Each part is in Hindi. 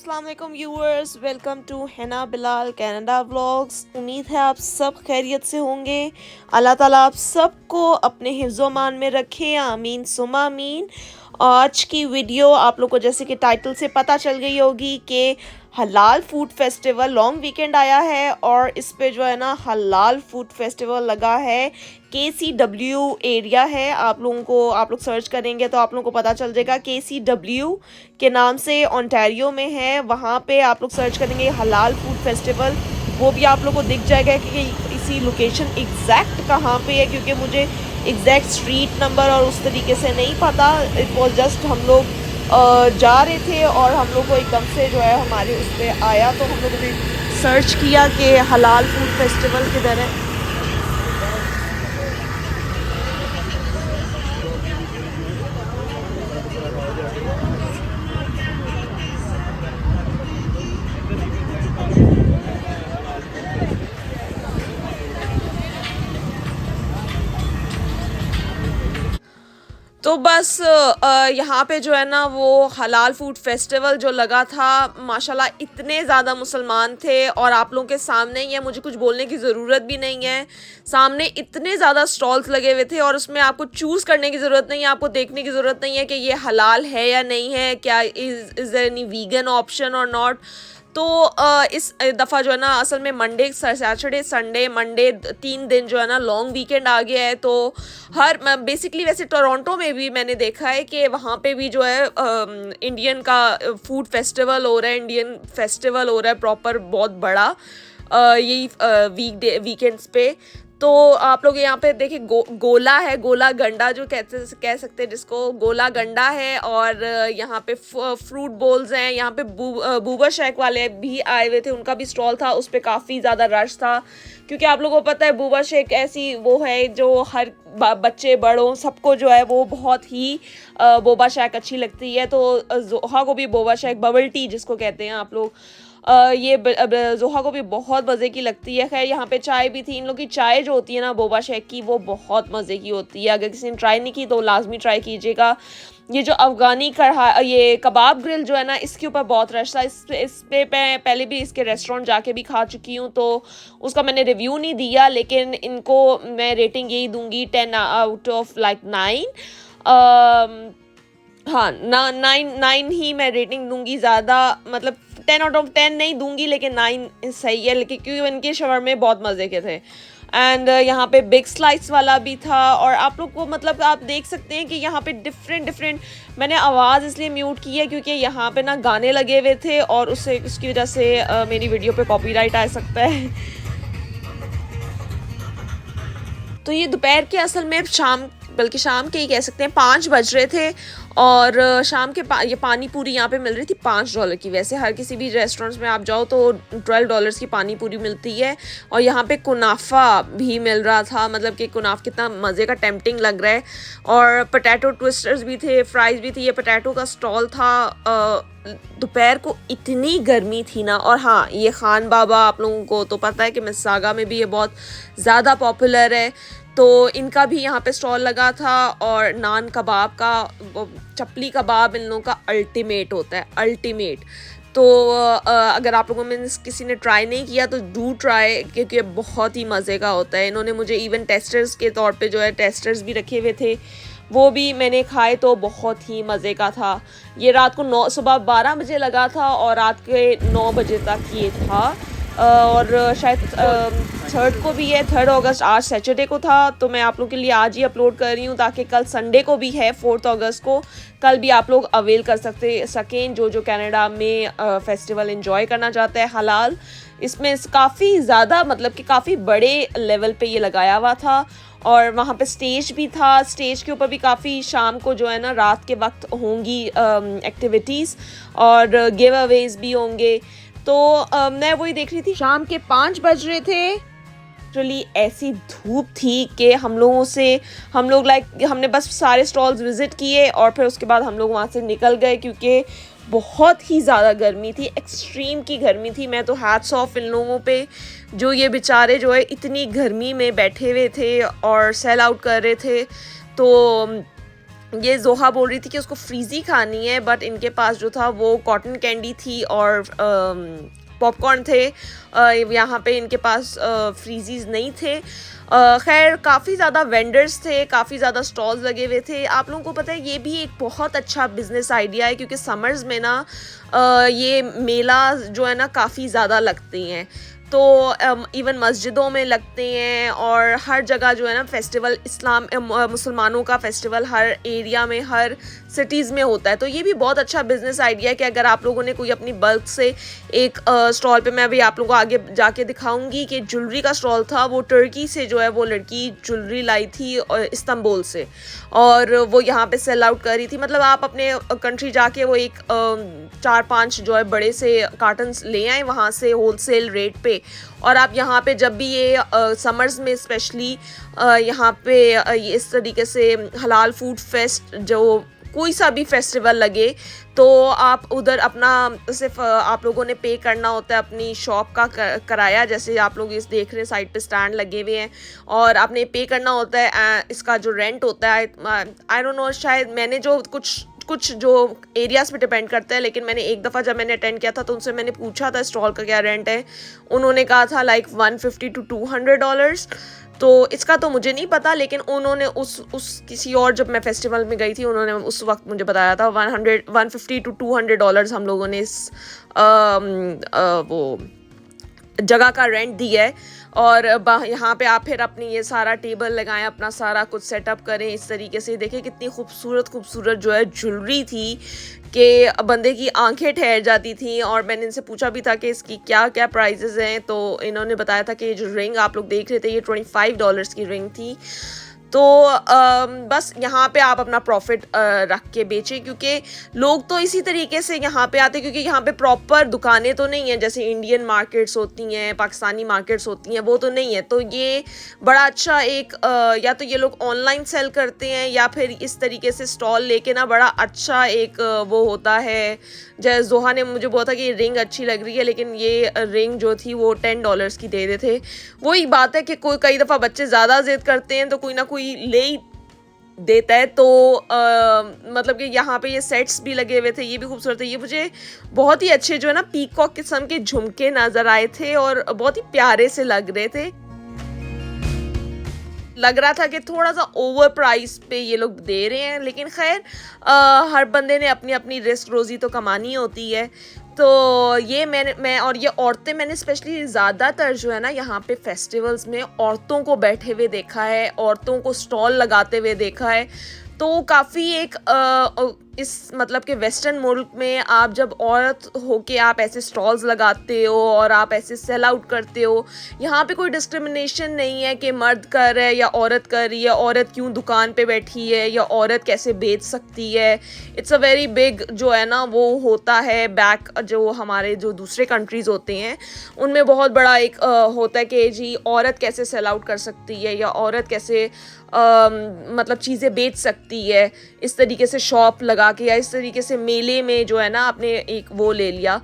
अस्सलाम वालेकुम व्यूअर्स, वेलकम टू हैना बिलाल कनाडा व्लॉग्स। उम्मीद है आप सब खैरियत से होंगे। अल्लाह ताला आप सबको अपने हिफ्ज़-ओ-मान में रखे, आमीन सुमा आमीन। आज की वीडियो आप लोग को जैसे कि टाइटल से पता चल गई होगी कि हलाल फूड फेस्टिवल लॉन्ग वीकेंड आया है और इस पे जो है ना हलाल फूड फेस्टिवल लगा है। KCW एरिया है, आप लोग सर्च करेंगे तो आप लोगों को पता चल जाएगा। KCW के नाम से ओंटारियो में है, वहाँ पे आप लोग सर्च करेंगे हलाल फूड फेस्टिवल, वो भी आप लोग को दिख जाएगा कि इसी लोकेशन एग्जैक्ट कहाँ पे है, क्योंकि मुझे एग्जैक्ट स्ट्रीट नंबर और उस तरीके से नहीं पता। इट वॉज जस्ट हम लोग जा रहे थे और हम लोग को एकदम से जो है हमारे उस पर आया, तो हम लोगों ने सर्च किया कि हलाल फूड फेस्टिवल किधर है। तो बस यहाँ पे जो है ना वो हलाल फूड फेस्टिवल जो लगा था, माशाल्लाह इतने ज़्यादा मुसलमान थे और आप लोगों के सामने ही है, मुझे कुछ बोलने की ज़रूरत भी नहीं है। सामने इतने ज़्यादा स्टॉल्स लगे हुए थे और उसमें आपको चूज़ करने की ज़रूरत नहीं है, आपको देखने की ज़रूरत नहीं है कि ये हलाल है या नहीं है, क्या is there any vegan option और नॉट। तो इस दफ़ा जो है ना असल में मंडे सैटरडे संडे मंडे 3 दिन जो है ना लॉन्ग वीकेंड आ गया है। तो हर बेसिकली वैसे टोरंटो में भी मैंने देखा है कि वहाँ पे भी जो है इंडियन का फूड फेस्टिवल हो रहा है, इंडियन फेस्टिवल हो रहा है प्रॉपर, बहुत बड़ा यही वीकेंड्स पे। तो आप लोग यहाँ पे देखिए गोला है, गोला गंडा जो कह सकते हैं जिसको, गोला गंडा है। और यहाँ पे फ्रूट बोल्स हैं, यहाँ पे बूबा शेक वाले भी आए हुए थे, उनका भी स्टॉल था, उस पर काफ़ी ज़्यादा रश था, क्योंकि आप लोगों को पता है बूबा शेक ऐसी वो है जो हर बच्चे बड़ों सबको जो है वो बहुत ही बोबा शेक अच्छी लगती है। तो जोहा को भी बोबा शेक, बबल टी जिसको कहते हैं आप लोग, ये जोहा को भी बहुत मज़े की लगती है। खैर यहाँ पे चाय भी थी, इन लोग की चाय जो होती है ना बोबा शेक की, वो बहुत मज़े की होती है। अगर किसी ने ट्राई नहीं की तो लाजमी ट्राई कीजिएगा। ये जो अफ़गानी ये कबाब ग्रिल जो है ना, इसके ऊपर बहुत रश था। इस पे पहले भी इसके रेस्टोरेंट जाके भी खा चुकी हूँ, तो उसका मैंने रिव्यू नहीं दिया, लेकिन इनको मैं रेटिंग यही दूंगी 10 आउट ऑफ लाइक 9। हाँ ना, 9 ही मैं रेटिंग दूंगी, ज़्यादा मतलब 10 आउट ऑफ 10 नहीं दूंगी, लेकिन 9 सही है, लेकिन क्योंकि इनके शवरमे बहुत मज़े के थे। एंड यहाँ पे बिग स्लाइस वाला भी था। और आप लोग को मतलब आप देख सकते हैं कि यहाँ पे डिफरेंट मैंने आवाज़ इसलिए म्यूट की है क्योंकि यहाँ पे ना गाने लगे हुए थे और उसकी वजह से मेरी वीडियो पे कॉपीराइट आ सकता है। तो ये दोपहर के असल में बल्कि शाम के ही कह सकते हैं, 5 बज रहे थे और शाम के ये पानी पूरी यहाँ पे मिल रही थी $5 की। वैसे हर किसी भी रेस्टोरेंट्स में आप जाओ तो $12 की पानी पूरी मिलती है। और यहाँ पे कुनाफा भी मिल रहा था, मतलब कि कुनाफ कितना मज़े का टेम्पटिंग लग रहा है। और पोटैटो ट्विस्टर्स भी थे, फ्राइज़ भी थी। ये पोटैटो का स्टॉल था। दोपहर को इतनी गर्मी थी ना। और हाँ, ये खान बाबा आप लोगों को तो पता है कि मिसिसागा में भी ये बहुत ज़्यादा पॉपुलर है, तो इनका भी यहाँ पे स्टॉल लगा था। और नान कबाब का, चपली कबाब इन लोगों का अल्टीमेट होता है, अल्टीमेट। तो अगर आप लोगों में किसी ने ट्राई नहीं किया तो डू ट्राई, क्योंकि बहुत ही मज़े का होता है। इन्होंने मुझे इवन टेस्टर्स के तौर पे जो है टेस्टर्स भी रखे हुए थे, वो भी मैंने खाए तो बहुत ही मज़े का था। ये रात को सुबह 12 बजे लगा था और रात के 9 बजे तक ये था। और शायद 3rd को भी है, 3 अगस्त आज सैटरडे को था, तो मैं आप लोगों के लिए आज ही अपलोड कर रही हूँ ताकि कल संडे को भी है 4 अगस्त को, कल भी आप लोग अवेल कर सकें जो कनाडा में फेस्टिवल एंजॉय करना चाहता है हलाल। इसमें काफ़ी ज़्यादा मतलब कि काफ़ी बड़े लेवल पे ये लगाया हुआ था। और वहाँ पे स्टेज भी था, स्टेज के ऊपर भी काफ़ी शाम को जो है ना रात के वक्त होंगी एक्टिविटीज़ और गिव अवेज भी होंगे। तो मैं वही देख रही थी, शाम के 5 बज रहे थे। एक्चुअली ऐसी धूप थी कि हम लोग हमने बस सारे स्टॉल्स विज़िट किए और फिर उसके बाद हम लोग वहाँ से निकल गए, क्योंकि बहुत ही ज़्यादा गर्मी थी, एक्सट्रीम की गर्मी थी। मैं तो हैट्स ऑफ इन लोगों पे जो ये बेचारे जो है इतनी गर्मी में बैठे हुए थे और सेल आउट कर रहे थे। तो ये ज़ोहा बोल रही थी कि उसको फ्रीज़ी खानी है, बट इनके पास जो था वो कॉटन कैंडी थी और पॉपकॉर्न थे। यहाँ पे इनके पास फ्रीज़ीज़ नहीं थे। खैर काफ़ी ज़्यादा वेंडर्स थे, काफ़ी ज़्यादा स्टॉल्स लगे हुए थे। आप लोगों को पता है ये भी एक बहुत अच्छा बिज़नेस आइडिया है, क्योंकि समर्स में ना ये मेला जो है ना काफ़ी ज़्यादा लगती हैं। तो इवन मस्जिदों में लगते हैं और हर जगह जो है ना फेस्टिवल, मुसलमानों का फेस्टिवल हर एरिया में, हर सिटीज़ में होता है। तो ये भी बहुत अच्छा बिज़नेस आइडिया है कि अगर आप लोगों ने कोई अपनी बल्क से एक स्टॉल पे, मैं अभी आप लोगों को आगे जाके दिखाऊंगी कि ज्वेलरी का स्टॉल था, वो टर्की से जो है वो लड़की ज्वेलरी लाई थी इस्तांबुल से, और वो यहाँ पे सेल आउट कर रही थी। मतलब आप अपने कंट्री जाके वो एक 4-5 जो है बड़े से कार्टन्स ले आए वहाँ से होलसेल रेट पे, और आप यहाँ पे जब भी ये समर्स में स्पेशली यहाँ पे ये इस तरीके से हलाल फूड फेस्ट, जो कोई सा भी फेस्टिवल लगे, तो आप उधर अपना सिर्फ आप लोगों ने पे करना होता है अपनी शॉप का किराया। जैसे आप लोग इस देख रहे हैं साइड पे स्टैंड लगे हुए हैं और आपने पे करना होता है इसका जो रेंट होता है। आई डोंट नो, शायद मैंने जो कुछ जो एरियाज़ पे डिपेंड करता है, लेकिन मैंने एक दफ़ा जब मैंने अटेंड किया था तो उनसे मैंने पूछा था स्टॉल का क्या रेंट है। उन्होंने कहा था लाइक $150 to $200। तो इसका तो मुझे नहीं पता, लेकिन उन्होंने उस किसी और, जब मैं फेस्टिवल में गई थी, उन्होंने उस वक्त मुझे बताया था 150 to $200 हम लोगों ने इस वो जगह का रेंट दिया है। और यहाँ पे आप फिर अपनी ये सारा टेबल लगाएं, अपना सारा कुछ सेटअप करें इस तरीके से। देखिए कितनी खूबसूरत जो है ज्वेलरी थी कि बंदे की आंखें ठहर जाती थी। और मैंने इनसे पूछा भी था कि इसकी क्या क्या प्राइजेज़ हैं, तो इन्होंने बताया था कि ये जो रिंग आप लोग देख रहे थे ये $25 की रिंग थी। तो बस यहाँ पे आप अपना प्रॉफिट रख के बेचें, क्योंकि लोग तो इसी तरीके से यहाँ पे आते हैं, क्योंकि यहाँ पे प्रॉपर दुकानें तो नहीं हैं जैसे इंडियन मार्केट्स होती हैं, पाकिस्तानी मार्केट्स होती हैं, वो तो नहीं है। तो ये बड़ा अच्छा एक या तो ये लोग ऑनलाइन सेल करते हैं या फिर इस तरीके से स्टॉल लेके ना बड़ा अच्छा एक वो होता है। जैसे जोहा ने मुझे बोला था कि रिंग अच्छी लग रही है, लेकिन ये रिंग जो थी वो $10 की दे रहे थे। वही बात है कि कई दफ़ा बच्चे ज़्यादा जिद करते हैं तो कोई ना कोई ले ही देता है। तो मतलब कि यहाँ पे ये सेट्स भी लगे हुए थे, ये भी खूबसूरत है। ये मुझे बहुत ही अच्छे जो है ना पीकॉक किस्म के झुमके नज़र आए थे और बहुत ही प्यारे से लग रहे थे। लग रहा था कि थोड़ा सा ओवर प्राइस पे ये लोग दे रहे हैं, लेकिन खैर हर बंदे ने अपनी अपनी रिस्क रोज़ी तो कमानी होती है। तो ये मैं और ये औरतें, मैंने स्पेशली ज़्यादातर जो है ना यहाँ पे फेस्टिवल्स में औरतों को बैठे हुए देखा है, औरतों को स्टॉल लगाते हुए देखा है। तो काफ़ी एक इस मतलब कि वेस्टर्न मुल्क में आप जब औरत होके आप ऐसे स्टॉल्स लगाते हो और आप ऐसे सेल आउट करते हो, यहाँ पे कोई डिस्क्रिमिनेशन नहीं है कि मर्द कर रहा है या औरत कर रही है, औरत क्यों दुकान पे बैठी है या औरत कैसे बेच सकती है। इट्स अ वेरी बिग जो है ना वो होता है बैक, जो हमारे जो दूसरे कंट्रीज़ होते हैं उनमें बहुत बड़ा एक होता है कि जी औरत कैसे सेल आउट कर सकती है या औरत कैसे मतलब चीज़ें बेच सकती है, इस तरीके से शॉप लगा के या इस तरीके से मेले में जो है ना आपने एक वो ले लिया।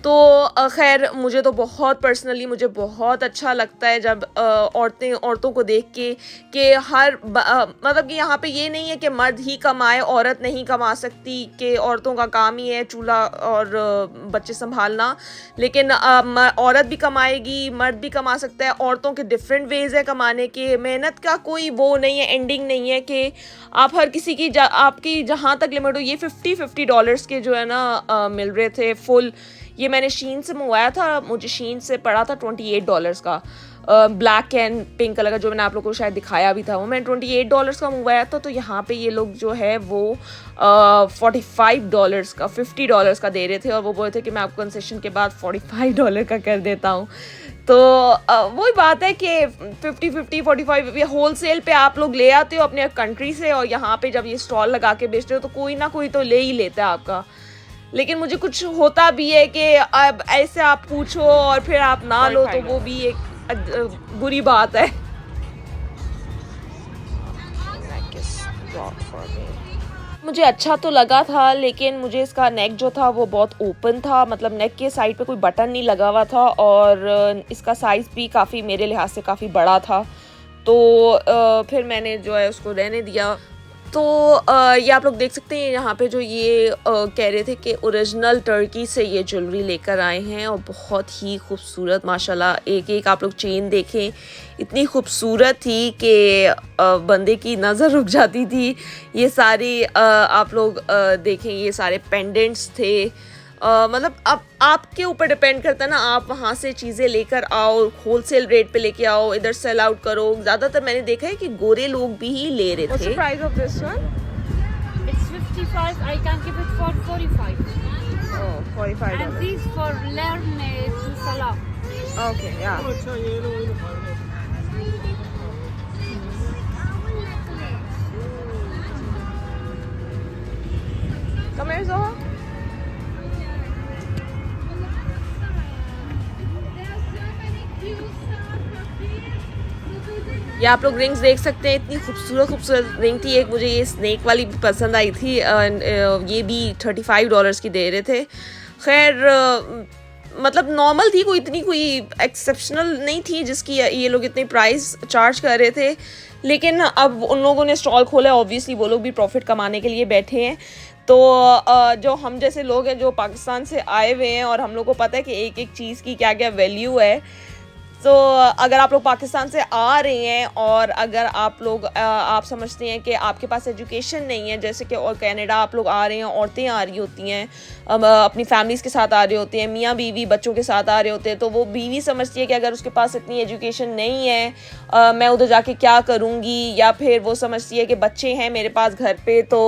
तो खैर मुझे तो बहुत पर्सनली मुझे बहुत अच्छा लगता है जब औरतों को देख के कि मतलब कि यहाँ पे ये नहीं है कि मर्द ही कमाए औरत नहीं कमा सकती, कि औरतों का काम ही है चूल्हा और बच्चे संभालना, लेकिन औरत भी कमाएगी, मर्द भी कमा सकता है। औरतों के डिफरेंट वेज़ है कमाने के, मेहनत का कोई वो नहीं है, एंडिंग नहीं है कि आप हर किसी की आपकी जहाँ तक लिमिट हो। ये $50 के जो है ना मिल रहे थे फुल। ये मैंने शीन से मंगवाया था, मुझे शीन से पड़ा था $28 का। ब्लैक एंड पिंक कलर का जो मैंने आप लोगों को शायद दिखाया भी था, वो मैंने $28 का मंगवाया था। तो यहाँ पे ये लोग जो है वो $45 का, $50 का दे रहे थे और वो बोल रहे थे कि मैं आपको कंसेशन के बाद $45 का कर देता हूँ। तो वही बात है कि 50-50 45 होल सेल पे आप लोग ले आते हो अपने कंट्री से, और यहाँ पे जब ये स्टॉल लगा के बेचते हो तो कोई ना कोई तो ले ही लेता है आपका। लेकिन मुझे कुछ होता भी है कि अब ऐसे आप पूछो और फिर आप ना लो, तो वो भी एक बुरी बात है। मुझे अच्छा तो लगा था, लेकिन मुझे इसका नेक जो था वो बहुत ओपन था, मतलब नेक के साइड पे कोई बटन नहीं लगा हुआ था, और इसका साइज़ भी काफ़ी मेरे लिहाज से काफ़ी बड़ा था। तो फिर मैंने जो है उसको रहने दिया। तो ये आप लोग देख सकते हैं यहाँ पे जो ये कह रहे थे कि ओरिजिनल टर्की से ये ज्वेलरी लेकर आए हैं और बहुत ही खूबसूरत माशाल्लाह। एक एक आप लोग चेन देखें, इतनी खूबसूरत थी कि बंदे की नज़र रुक जाती थी। ये सारी आप लोग देखें, ये सारे पेंडेंट्स थे। मतलब अब आपके ऊपर डिपेंड करता है ना, आप वहाँ से चीज़ें लेकर आओ, होलसेल रेट पे लेके आओ, इधर सेल आउट करो। ज़्यादातर मैंने देखा है कि गोरे लोग भी ही ले रहे थे। What's the price of this one? It's 55. I can give it for 45. Oh, $45. And these for learn to salah. Okay, yeah. Come here, Zoha. ये आप लोग रिंग्स देख सकते हैं, इतनी खूबसूरत खूबसूरत रिंग थी। एक मुझे ये स्नेक वाली भी पसंद आई थी, ये भी $35 की दे रहे थे। खैर मतलब नॉर्मल थी, कोई इतनी कोई एक्सेप्शनल नहीं थी जिसकी ये लोग इतनी प्राइस चार्ज कर रहे थे। लेकिन अब उन लोगों ने स्टॉल खोला है, ऑब्वियसली वो लोग भी प्रॉफिट कमाने के लिए बैठे हैं। तो जो हम जैसे लोग हैं जो पाकिस्तान से आए हुए हैं और हम लोग को पता है कि एक एक चीज़ की क्या क्या वैल्यू है, तो अगर आप लोग पाकिस्तान से आ रहे हैं और अगर आप लोग आप समझते हैं कि आपके पास एजुकेशन नहीं है, जैसे कि और कनाडा आप लोग आ रहे हैं, औरतें आ रही होती हैं, अपनी फैमिलीज़ के साथ आ रही होती हैं, मियाँ बीवी बच्चों के साथ आ रहे होते हैं, तो वो बीवी समझती है कि अगर उसके पास इतनी एजुकेशन नहीं है, मैं उधर जाके क्या करूँगी, या फिर वो समझती है कि बच्चे हैं मेरे पास घर पे तो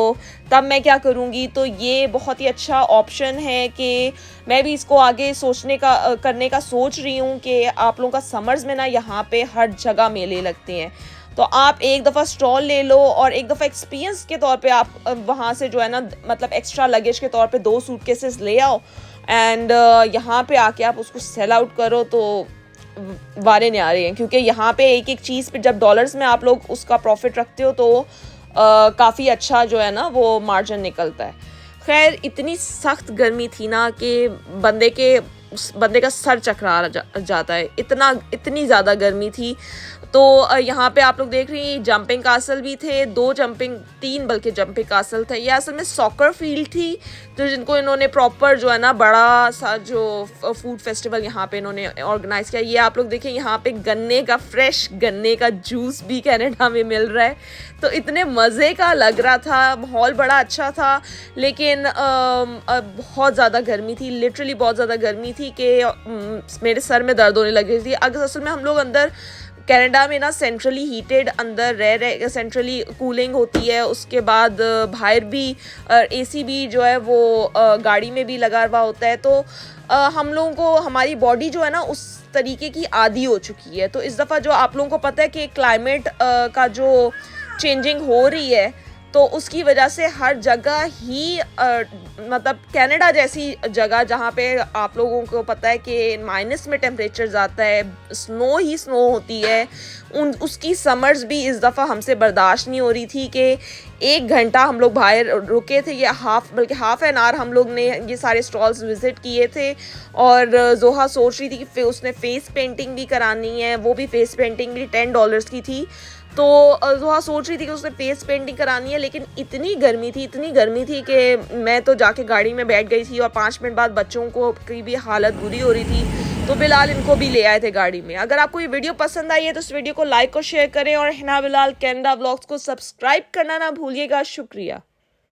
तब मैं क्या करूँगी। तो ये बहुत ही अच्छा ऑप्शन है कि मैं भी इसको आगे करने का सोच रही हूँ कि आप लोगों का समर्स में ना यहाँ पे हर जगह मेले लगते हैं, तो आप एक दफ़ा स्टॉल ले लो और एक दफ़ा एक्सपीरियंस के तौर पे आप वहाँ से जो है ना, मतलब एक्स्ट्रा लगेज के तौर पे 2 सूटकेसेस ले आओ एंड यहाँ पे आके आप उसको सेल आउट करो तो वारे नहीं आ रहे हैं। क्योंकि यहाँ पे एक एक चीज़ पे जब डॉलर्स में आप लोग उसका प्रॉफिट रखते हो तो काफ़ी अच्छा जो है ना वो मार्जिन निकलता है। खैर इतनी सख्त गर्मी थी ना कि बंदे का सर चकरा जाता है, इतनी ज़्यादा गर्मी थी। तो यहाँ पे आप लोग देख रही हैं जंपिंग कासल भी थे, 3 बल्कि जंपिंग कासल थे। ये असल में सॉकर फील्ड थी, तो जिनको इन्होंने प्रॉपर जो है ना बड़ा सा जो फूड फेस्टिवल यहाँ पे इन्होंने ऑर्गेनाइज किया। ये आप लोग देखें यहाँ पे फ्रेश गन्ने का जूस भी कनाडा में मिल रहा है, तो इतने मज़े का लग रहा था, माहौल बड़ा अच्छा था। लेकिन बहुत ज़्यादा गर्मी थी, लिटरली बहुत ज़्यादा गर्मी थी कि मेरे सर में दर्द होने लगी थी। असल में हम लोग अंदर कनाडा में ना सेंट्रली हीटेड अंदर रह सेंट्रली कूलिंग होती है, उसके बाद बाहर भी एसी भी जो है वो गाड़ी में भी लगा हुआ होता है। तो हम लोगों को हमारी बॉडी जो है ना उस तरीके की आदी हो चुकी है। तो इस दफ़ा जो आप लोगों को पता है कि क्लाइमेट का जो चेंजिंग हो रही है, तो उसकी वजह से हर जगह ही मतलब कनाडा जैसी जगह जहाँ पे आप लोगों को पता है कि माइनस में टेम्परेचर जाता है, स्नो होती है, उसकी समर्स भी इस दफ़ा हमसे बर्दाश्त नहीं हो रही थी कि 1 घंटा हम लोग बाहर रुके थे, या बल्कि हाफ एन आवर हम लोग ने ये सारे स्टॉल्स विज़िट किए थे। और जोहा सोच रही थी कि उसने फ़ेस पेंटिंग भी करानी है, वो भी फ़ेस पेंटिंग भी $10 की थी। तो जोहा सोच रही थी कि उसने फेस पेंटिंग करानी है, लेकिन इतनी गर्मी थी कि मैं तो जाके गाड़ी में बैठ गई थी और 5 मिनट बाद बच्चों को की भी हालत बुरी हो रही थी, तो बिलाल इनको भी ले आए थे गाड़ी में। अगर आपको ये वीडियो पसंद आई है तो इस वीडियो को लाइक और शेयर करें और हिना बिलाल कनाडा व्लॉग्स को सब्सक्राइब करना ना भूलिएगा। शुक्रिया।